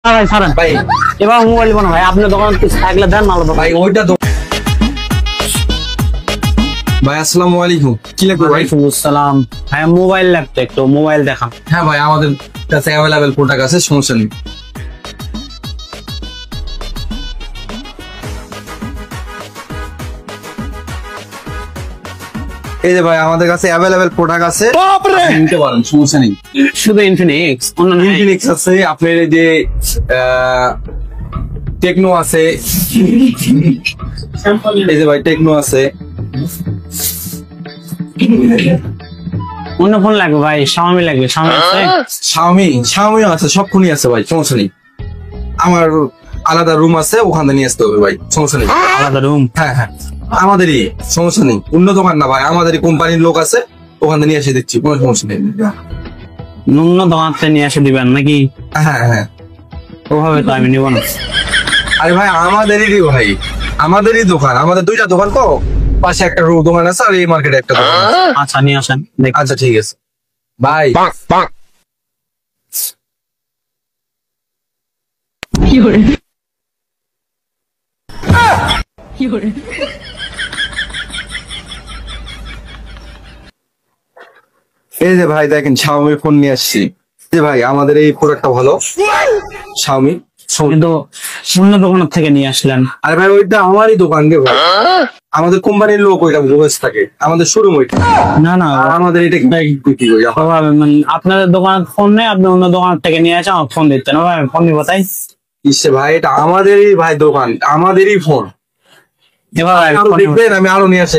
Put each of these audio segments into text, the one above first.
ভাই ছাড়েন ভাই, এবার মোবাইল বানো ভাই, আপনার দোকান থাকলে দেন নাহলে ভাই ওইটা ভাই আসসালামু আলাইকুম। কি লাগবে ভাই? ওয়ালাইকুম আসসালাম। ভাই মোবাইল লাগতো, একটু মোবাইল দেখান। হ্যাঁ ভাই, আমাদের কাছে অ্যাভেলেবেল প্রোডাক্ট আছে, সমস্যা নেই। এই যে ভাই আমাদের কাছে অ্যাভেলেবেল প্রোডাক্ট আছে, নিতে পারেন, সমস্যা নেই। শুধু ইনফিনিক্স, অন্য ইনফিনিক্স আছে, আপনার এই যে টেকনো আছে, এই যে ভাই টেকনো আছে। অন্য ফোন লাগবে ভাই, শাওমি লাগবে। শাওমি আছে? শাওমিও আছে, সব ফোনই আছে ভাই, সমস্যা নেই। আমার আলাদা রুম আছে, ওখানে নিয়ে আসতে হবে ভাই, সমস্যা নেই। আলাদা রুম? হ্যাঁ হ্যাঁ, আমাদেরই, সমস্যা নেই। অন্য দোকান না ভাই, আমাদেরই কোম্পানির লোক আছে, ওখানে নিয়ে এসে দিচ্ছি, কোনো সমস্যা নেই। অন্য দোকান থেকে নিয়ে এসে দিবেন নাকি? হ্যাঁ হ্যাঁ, ওভাবে তো আমি নিব না। আরে ভাই আমাদেরই ভাই, আমাদেরই দোকান, আমাদের দুইটা দোকান তো, পাশে একটা দোকান আছে আর এই মার্কেটে একটা দোকান আছে। আচ্ছা নিয়ে আসেন। আচ্ছা ঠিক আছে ভাই। এই যে ভাই দেখেন, শাওমি ফোন নিয়ে আসছি। যে ভাই আমাদের এই প্রোডাক্টটা ভালো, শাওমি। কিন্তু অন্য দোকানের থেকে নিয়ে আসলেন। আরে ভাই ওইটা আমারই দোকান রে ভাই, আমাদের কোম্পানির লোক ওইটা বসে থাকে, আমাদের শোরুম ওইটা। না না, আমাদের এটা বিক্রি করি। ওভাবে মানে আপনাদের দোকানের ফোন নেই, আপনি অন্য দোকান থেকে নিয়ে আসেন, আমার ফোন দিতেন। ওভাবে ফোন নিব তাই? ইসে ভাই, এটা আমাদেরই ভাই দোকান, আমাদেরই ফোন। এভাবে দেখবেন আমি আরো নিয়ে আসি।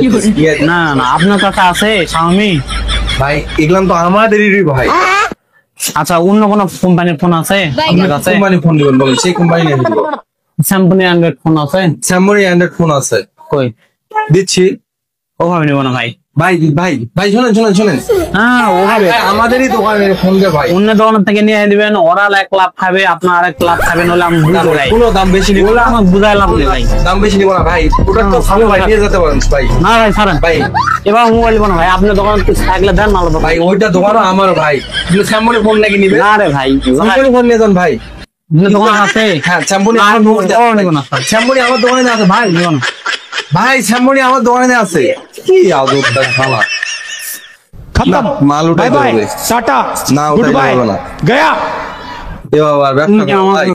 না না, আপনার কাছে আছে শাওমি? ভাই এগুলাম তো আমাদেরই ভাই। আচ্ছা, অন্য কোন কোম্পানির ফোন আছে আপনার কাছে? কোম্পানি ফোন দিবেন বলেন, সেই কোম্পানি নিয়ে দিব। স্যামসাং অ্যান্ড্রয়েড ফোন আছে? স্যামসাং অ্যান্ড্রয়েড ফোন আছে, কই দিচ্ছি। ওভাবে নিব না ভাই। ভাই ভাই ভাই শোনেন শোনেন শোনেন, হ্যাঁ ওভাবে আমাদেরই দোকানের ফোন দে ভাই। অন্য দোকান থেকে নিয়ে দিবেন, ওরা 1 লাখ খাবে, আপনার আরেক লাখ খাবেন, হলে আমি বুঝতে পারি। কোনো দাম বেশি নিব না, আমার বুঝাই লাভ নেই ভাই। দাম বেশি নিব না ভাই, প্রোডাক্ট তো ভালো ভাই, নিয়ে যেতে পারেন ভাই। না ভাই ছাড়েন ভাই এবার মোবাইল বানো ভাই, আপনার দোকান থাকলে দেন নাহলে ভাই ওইটা দোকানও আমার ভাই। স্যামসাং ফোন নাকি নিবে? না রে ভাই, স্যামসাং ফোন নিয়ে যান ভাই। আপনার দোকান আছে? হ্যাঁ স্যামসাং আর আমার নিব না স্যার। স্যামসাং আমার দোকানে আছে ভাই, নিব না ভাই স্যামসাং আমার দোকানে আছে। কি আদবটা খালা, खत्म। মাল बाय উঠাই बाय, দেবে टाटा, না, गुड উঠাই बाय, দেবে না। गया। এ বাবা ব্যবসা করো ভাই।